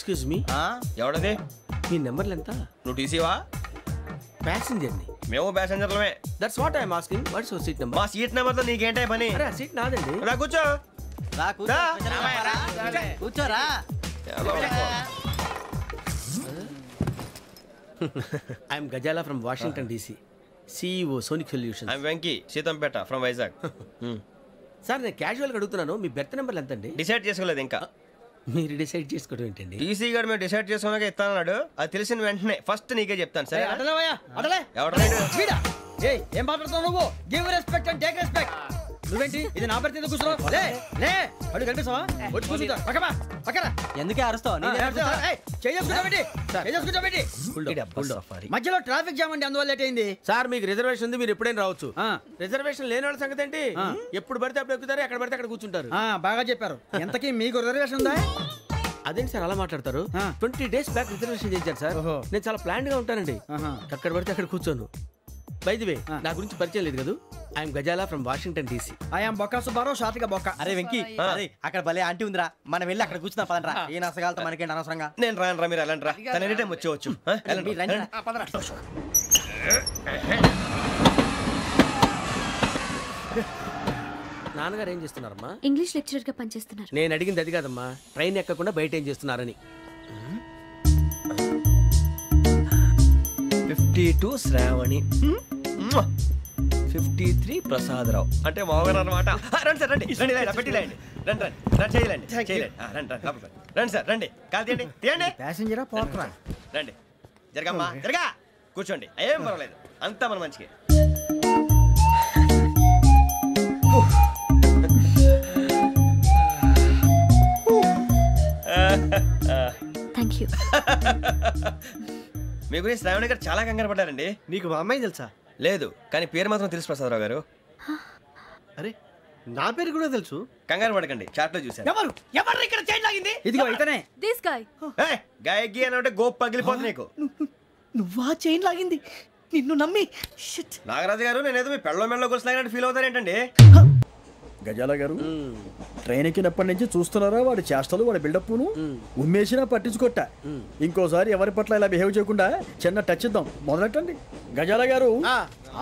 Excuse me, ఎవడది? మీ నెంబర్లు ఎంత? నువ్వు టీసీవా? ప్యాసింజర్ ని. మేము ప్యాసెంజర్లమే. That's what I'm asking. What's your seat number? మా సీట్ నెంబర్తో నీకేంటే పని? అరే ఆ సీట్ నాదండి. రా కూర్చో. కూర్చోరా. I'm Gazala from Washington DC, CEO Sonic Solutions. I'm Venky, Seethampeta from Vizag. Sir నేను క్యాజువల్గా అడుగుతున్నాను, మీ బెర్త్ నెంబర్లు ఎంత అండి? డిసైడ్ చేసుకోలేదు ఇంకా. మీరు డిసైడ్ చేసుకోవడం ఏంటండి? టీసీ గారు మేము డిసైడ్ చేసుకున్నాక ఇస్తానన్నాడు. అది తెలిసిన వెంటనే ఫస్ట్ నీకే చెప్తాను. సరే ఎవడ ఏం మాట్లాడుతున్నావు నువ్వు? Give respect and take respect. నువ్వేంటి ఇది నా పరిస్థితి కూర్చున్నావు? లే లే అడుగు కనిపిస్తావా? వచ్చి కూర్చుంటా పక్కన. ఎందుకే అరుస్తావు? మధ్యలో ట్రాఫిక్ జామ్ అండి, అందువల్ల లేట్ అయింది. సార్ మీకు రిజర్వేషన్ ఉంది, మీరు ఎప్పుడైనా రావచ్చు. రిజర్వేషన్ లేని వాళ్ళ సంగతి ఏంటి? ఎప్పుడు పడితే అప్పుడు ఎక్కుతారు, ఎక్కడ పడితే అక్కడ కూర్చుంటారు. బాగా చెప్పారు. ఎంతకీ మీకు రిజర్వేషన్ ఉందా? అదేంటి సార్ అలా మాట్లాడతారు? 20 days బ్యాక్ రిజర్వేషన్ చేశారు సార్. నేను చాలా ప్లాన్డ్ గా ఉంటానండి. ఎక్కడ పడితే అక్కడ కూర్చోను. బై ది వే, నా గురించి పరిచయం లేదు కదా. I'm Gazala from Washington DC. I'm Bokka Subbarao, షాతిక బొక్క. అరే వెంకీ, అక్కడ భలే ఆంటీ ఉందిరా, మనం వెళ్ళి అక్కడ కూర్చున్నా పదనరా. ఏ నసగాలతో మనకేంటి అనవసరంగా. నేను రాను రా, మీరు వెళ్ళండి రా. తన ఎనీ టైం వచ్చేవచ్చు. నాన్నగారు ఏం చేస్తున్నారమ్మా? ఇంగ్లీష్ లెక్చరర్ గా పనిచేస్తున్నారు. నేను అడిగింది అది కాదమ్మా, ట్రైన్ ఎక్కకుండా బయట ఏం చేస్తున్నారని. 52 శ్రావణి, 53 ప్రసాదరావు అంటే మామగారు అనమాట. రండి సార్, రండి రండి, పెట్టిలేండి, రండి రండి రండి, చేయలేండి చేయలేండి, రండి రండి రండి సార్, రండి కాదు తీయండి తీయండి. ప్యాసింజరా పోట్రా? రండి, జరగమ్మా జరగా, కూర్చోండి, ఏం పర్వాలేదు, అంతా మన మంచికి. Thank you. మీ గురించి శ్రావణి గారు చాలా కంగారు పడ్డారండి. నీకు మా అమ్మాయి తెలుసా? లేదు, కానీ పేరు మాత్రం తెలుసు ప్రసాదరావు గారు. అరే నా పేరు కూడా తెలుసు. కంగారు పడకండి, చాట్ లో చూసాను. ఎవరు ఇక్కడ చైన్ లాగింది? ఇదిగో ఇతనే. This guy. గాయకి అని అంటే గోప్ పగిలిపోతుంది నీకు. నువ్వా చైన్ లాగింది? నిన్ను నమ్మి. నాగరాజు గారు, నేనేదో మీ పెళ్ళ మెళ్ళ గురిసిలాగినట్టు ఫీల్ అవుతారేంటండి? గజాల గారు, ట్రైన్ ఎక్కినప్పటి నుంచి చూస్తున్నారా వాడి చేష్టలు, వాడి బిల్డప్ను? ఉమ్మేసినా పట్టించుకోట. ఇంకోసారి ఎవరి పట్ల ఇలా బిహేవ్ చేయకుండా చిన్న టచ్ ఇద్దాం, మొదలెట్టండి. గజాల గారు,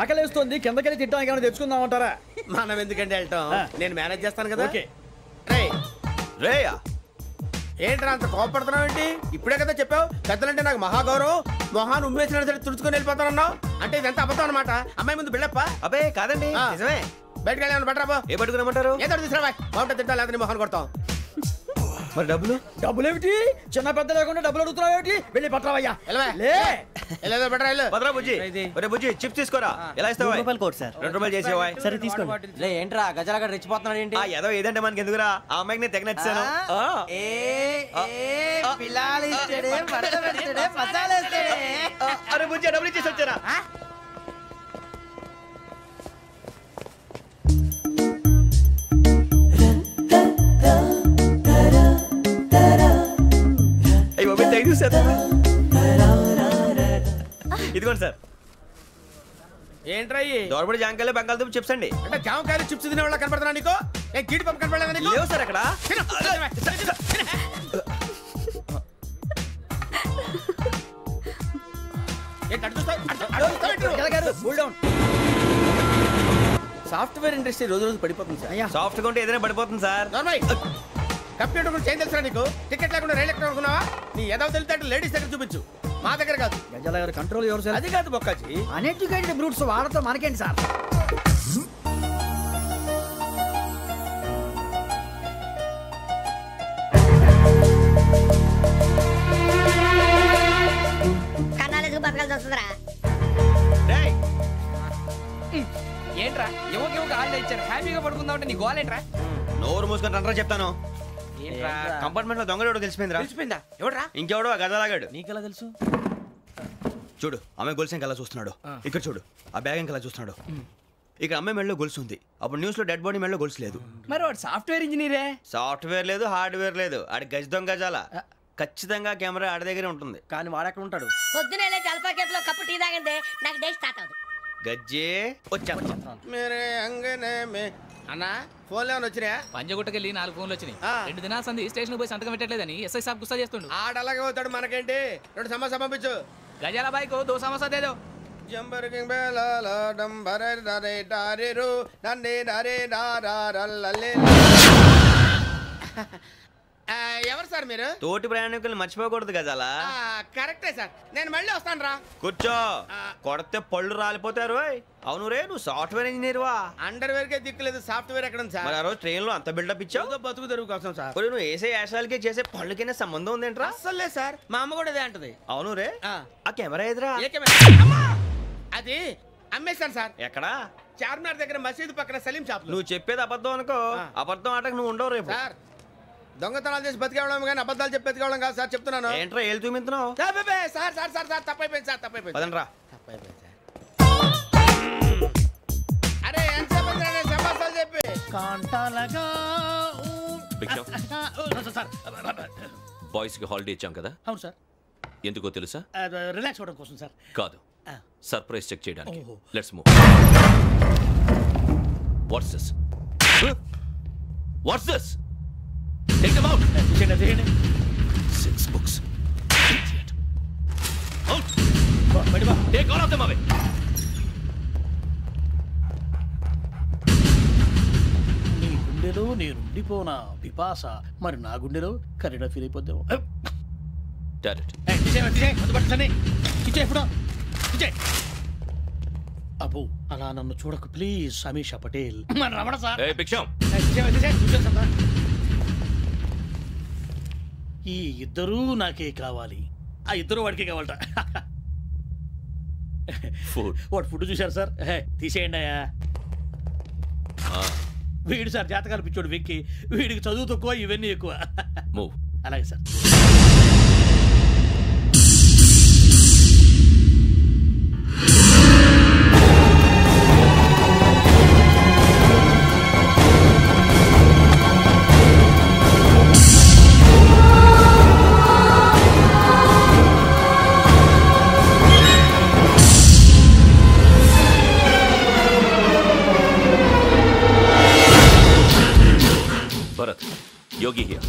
ఆకలేస్తోంది, కిందకెళ్ళి తిట్టడానికి ఏమైనా తెచ్చుకుందామంటారా? మనం ఎందుకంటే వెళ్తాం, నేను మేనేజ్ చేస్తాను కదా. రేయా, ఏంట్రా అంత కోపడుతున్నావు ఏంటి? ఇప్పుడే కదా చెప్పావు పెద్దలంటే నాకు మహాగౌరవం, మొహాన్ని ఉమ్మేసిన సరే తుడుచుకొని వెళ్ళిపోతానన్నావు. అంటే ఇదంతా అబద్ధం అనమాట. అమ్మాయి ముందు బిల్డప్ప? అబ్బే కాదండి, నిజమే. బయటకు వెళ్ళి బట్రాబో. ఏ పట్టుకురమ్మంటారు? ఏదో తీసుకురా, బాగుంటుంది తింటా, లేదా మొహాన్ని కొడతాం. మరి డబ్బులు? డబ్బులు ఏమిటి? చిన్న పెద్ద లేకుండా డబ్బులు అడుగుతున్నావు ఏమిటి? వెళ్ళి పట్టరావయ్యా. పదరా బుజ్జి. ఒరే బుజ్జి, చిప్స్ తీసుకోరా. ఎలా ఇస్తావా? 2 రూపాయలు కోట్ సార్. 2 రూపాయలు చేసేవా? సరే తీసుకోండి. లే ఏంట్రా గజాల గారు రెచ్చిపోతున్నాడు ఏంటి? ఏదో ఏదంటే మనకి ఎందుకురా, ఆ అమ్మాయికి నేను తెగ నచ్చాను. అరే బుజ్జి, డబ్బులు ఇచ్చేసి వచ్చారా? ఇదిగోండి సార్. ఏంట్రా దోరబడి జాంకాయలు బంగాళదుంప చిప్స్ అండి. అంటే జామకాయలు చిప్స్ తినే వాళ్ళ కనపడుతున్నా నీకు? ఏ గీడి పంపు కనపడలేదా నీకు? లేవు సార్ అక్కడ. సాఫ్ట్వేర్ ఇండస్ట్రీ రోజు రోజు పడిపోతుంది సార్. సాఫ్ట్ గా ఉంటే ఏదైనా పడిపోతుంది సార్. కంప్యూటర్ గురించి ఏం తెలుసా నీకు? టికెట్ లేకుండా రైలు ఎక్కడ అనుకున్నావా? నీ ఏదో తెలితే లేడీస్ దగ్గర చూపించు, మా దగ్గర కాదు. గజాల గారు కంట్రోల్ ఎవరు సార్? అది కాదు బొక్కాజీ, అన్ఎడ్యుకేటెడ్ బ్రూట్స్ వాడతాం మనకేంటి సార్? కన్నాలకు బతకాల్సి వస్తుందిరా. ఏంట్రా ఎవరికి ఆళ్ళు ఇచ్చారు, హ్యాపీగా పడుకుందామంటే నీ గోలేంట్రా? నోరు మూసుకొని రండ్రా చెప్తాను. కంపార్ట్మెంట్ లో దొంగడు తెలిసిపోయిందిరా. తెలిసిపోయిందా? ఎవడరా? ఇంకెవడో గదలాగాడు. నీకెలా తెలుసు? చూడు, అమ్మాయి గొలుసు ఇంకలా చూస్తున్నాడు. ఇక్కడ చూడు, ఆ బ్యాగ్ ఇంకలా చూస్తున్నాడు. ఇక్కడ అమ్మాయి మెడలో గొలుసు ఉంది. అప్పుడు న్యూస్ లో డెడ్ బాడీ మెడలో గొలుసు లేదు. మరి వాడు సాఫ్ట్వేర్ ఇంజనీరే. సాఫ్ట్వేర్ లేదు, హార్డ్వేర్ లేదు, ఆడి గజ దొంగ గజాల. ఖచ్చితంగా కెమెరా ఆడి దగ్గరే ఉంటుంది. కానీ వాడెక్కడ ఉంటాడు? పొద్దునే లేచి అల్ఫా కేఫ్ లో కప్పు టీ తాగిందే నాకు డే స్టార్ట్ అవుతుంది. గజ్జే వచ్చా. మేరే అంగనే మే అన్నా ఫోన్లో ఏమైనా వచ్చినాయా? పంజగుట్టకెళ్ళి 4 ఫోన్లు వచ్చినాయి. 2 దినాల సంది స్టేషన్ పోయి సంతకం పెట్టలేదని ఎస్ఐ సాబ్ గుస్తా చేస్తుండు. ఆడలాగే పోతాడు, మనకేంటి? 2 సమస్య పంపించు. గజాల బైక్ 2 సమస్య దేదో. జంబరకింగ్ బేలాల డంబరే నరే డారిరు నన్నే నరే నారారల్లలే. ఎవరు సార్ మీరు? తోటి ప్రయాణికులు మర్చిపోకూడదు గజాల. కరెక్టే సార్, నేను మళ్ళీ వస్తాను రా. కూర్చో, కొడితే పళ్ళు రాలిపోతారు. అవును రే, నువ్వు సాఫ్ట్వేర్ ఇంజనీర్ వా? అండర్వేర్ కే దిక్కులేదు, సాఫ్ట్వేర్ ఎక్కడ సార్? మరి ఆ రోజు ట్రైన్ లో అంత బిల్డప్ ఇచ్చావు. బతుకు తెరుగు కోసం సార్. నువ్వు వేసే యాశాలకి చేసే పళ్ళకైనా సంబంధం ఉందేంట్రా? అస్సలు లేదు సార్, మా అమ్మ కూడా అదే అంటది. అవును రే, ఆ కెమెరా ఎదురా? ఏ కెమెరా? అమ్మా! అది అమ్మేశాను సార్. ఎక్కడా? చార్మినార్ దగ్గర మసీదు పక్కన సలీం షాప్. నువ్వు చెప్పేది అబద్ధం అనుకో, అబద్ధం ఆటకు నువ్వు ఉండవు రేపు. సార్, దొంగతనాలు చేసి బతికేవడం కానీ అబద్ధాలు చెప్పి బతికేవడం కాదు సార్, చెప్తున్నాను. ఏంట్రా ఏళ్ళు చూపించినావు? సార్ సార్ సార్ సార్ తప్పైపోయింది సార్, తప్పైపోయింది. పదండ్రా. తప్పైపోయింది సార్. అరే ఎంతసేపు సమాసాలు చెప్పి బాయ్స్ కి హాలిడే ఇచ్చాం కదా? అవును సార్. ఎందుకో తెలుసా? రిలాక్స్ అవ్వడం కోసం సార్. కాదు, సర్ప్రైజ్ చెక్ చేయడానికి. Let's move. What's this? What's this? Take them out. 6 books. Idiot. Out. Take all of them away. నీ గుండెలో నేనుండిపోనా పిపాస, మరి నా గుండెలో కరీడా ఫీల్ అయిపోద్దాము. అబ్బో అలా నన్ను చూడకు ప్లీజ్. సమీషా పటేల్. ఈ ఇద్దరూ నాకే కావాలి, ఆ ఇద్దరు వాడికే కావాలట. వాడు ఫుడ్ చూశారు సార్, తీసేయండి అయ్యా. వీడు సార్ జాతకాలు పిచ్చోడు వెక్కి, వీడికి చదువు తక్కువ ఇవన్నీ ఎక్కువ. అలాగే సార్. Bharat, Yogi here.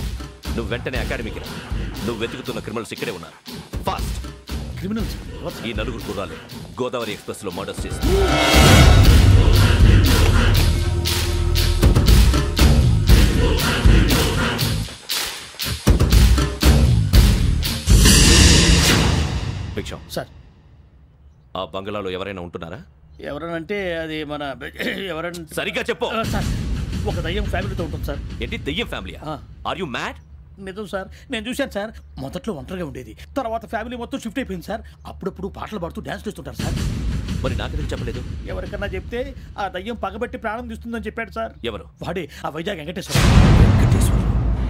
నువ్వు వెంటనే అకాడమీకి రా. నువ్వు వెతుకుతున్న క్రిమినల్స్ ఇక్కడే ఉన్నారు. ఫాస్ట్. క్రిమినల్స్? ఈ నలుగురు కుర్రాలు గోదావరి ఎక్స్ప్రెస్ లో మర్డర్స్ చేసి భిక్షం సార్. ఆ బంగ్లాలో ఎవరైనా ఉంటున్నారా? ఎవరనంటే అది మన ఎవరంటే సరిగ్గా చెప్పు సార్. ఒక దయ్యం ఫ్యామిలీతో ఉంటుంది సార్. ఏంటి దయ్యం ఫ్యామిలీ? Are you mad? నిజం సార్, నేను చూశాను సార్. మొదట్లో ఒంటరిగా ఉండేది, తర్వాత ఫ్యామిలీ మొత్తం షిఫ్ట్ అయిపోయింది సార్. అప్పుడప్పుడు పాటలు పాడుతూ డాన్స్ చేస్తుంటారు సార్. మరి నాకెందుకు చెప్పలేదు? ఎవరికన్నా చెప్తే ఆ దయ్యం పగబెట్టి ప్రాణం తీస్తుందని చెప్పాడు సార్. ఎవరు? వాడే, ఆ వైజాగ్ వెంకటేశ్వర.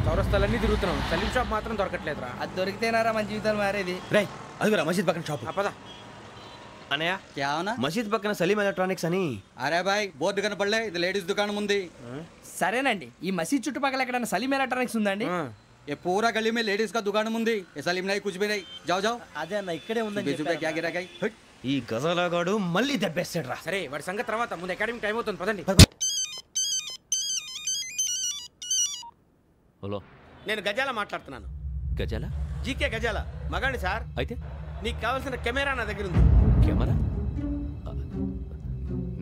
చౌరస్తాలన్నీ తిరుగుతున్నాం, సలీం షాప్ మాత్రం దొరకట్లేదురా. అది దొరికితేనారా మన జీవితాలు మారేది. రేయ్, అదిగురా మసీద్ పక్కన షాప్. పద. అనయ్య, क्या होना? మసీద్ పక్కన సలీం ఎలక్ట్రానిక్స్ అని. అరే బాయ్, బోర్డు కనపడలే, ఇది లేడీస్ దుకాణం ఉంది. సరేనండి, ఈ మసీద్ చుట్టుపక్కల ఎక్కడైనా సలీం ఎలక్ట్రానిక్స్ ఉందండి? ये पूरा गली में लेडीज का दुकान मुंदी, ये सलीम नहीं कुछ भी नहीं. जाओ जाओ. అదే అన్న ఇక్కడే ఉందని చెప్పారు. क्या गिरा गई? ఈ గజాలగాడు మళ్ళీ దెబ్బేస్తాడు రా. సరే, వాడి సంగతి తర్వాత, ముందు అకాడమిక్ టైం అవుతుంది, పదండి. హలో, నేను గజాల మాట్లాడుతున్నాను. గజాల? జీకే గజాల మగాండి సార్. అయితే నీకు కావాల్సిన కెమెరా నా దగ్గర ఉంది. కెమెరా?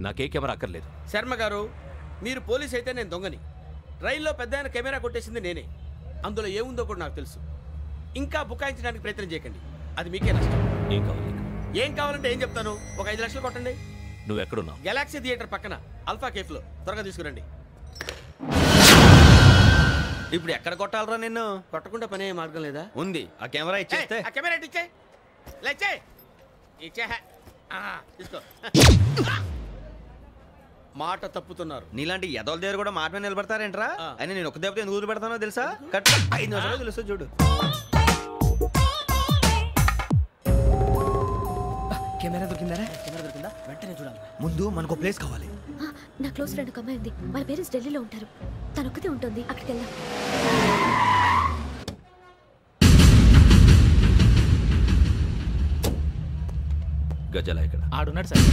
నాకే కెమెరా అక్కర్లేదు. శర్మ గారు, మీరు పోలీస్ అయితే నేను దొంగని. రైల్లో పెద్ద ఆయన కెమెరా కొట్టేసింది నేనే. అందులో ఏముందో కూడా నాకు తెలుసు. ఇంకా బుకాయించడానికి ప్రయత్నం చేయకండి, అది మీకే నష్టం. ఏం కావాలి? ఏం కావాలంటే ఏం చెప్తాను, ఒక 5 లక్షలు కొట్టండి. నువ్వు ఎక్కడున్నావు? గెలాక్సీ థియేటర్ పక్కన అల్ఫా కేఫ్ లో. త్వరగా తీసుకురండి. ఇప్పుడు ఎక్కడ కొట్టాలరా నిన్ను? కొట్టకుండా పనే మార్గం లేదా? ఉంది, ఆ కెమెరా ఇచ్చేస్తే. ఆ కెమెరా ఇచ్చే లేచే ఇచ్చే తీసుకో. మాట తప్పుతున్నారు. నీలాంటి ఎదల దగ్గర కూడా మాట మీద నిలబడతారేంట్రా? అయినా నేను ఒక దెబ్బతో ఎందుకు పెడతానో తెలుసా? కట్ 5 నిమిషాలు తెలుసు చూడు. కెమెరా దొరికిందా? వెంటనే చూడాలి. ముందు మనకు ప్లేస్ కావాలి. నా క్లోజ్ ఫ్రెండ్ ఒక అమ్మాయి ఉంది, వాళ్ళ పేరెంట్స్ ఢిల్లీలో ఉంటారు. తను ఒక్కతే ఉంటుంది, అక్కడికి వెళ్దాం. గజాల ఎక్కడ? ఆడున్నాడు సార్.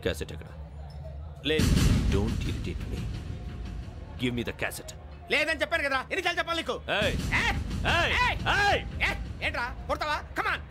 క్యాసెట్ ఎక్కడ? లేదు. Don't irritate me. Give me the cassette. లేదని చెప్పాను కదా, ఎన్నిసార్లు చెప్పాలి నీకు? ఏయ్ ఏయ్! ఏయ్ ఏయ్! ఏయ్ ఏంట్రా కొడతావా? కమాన్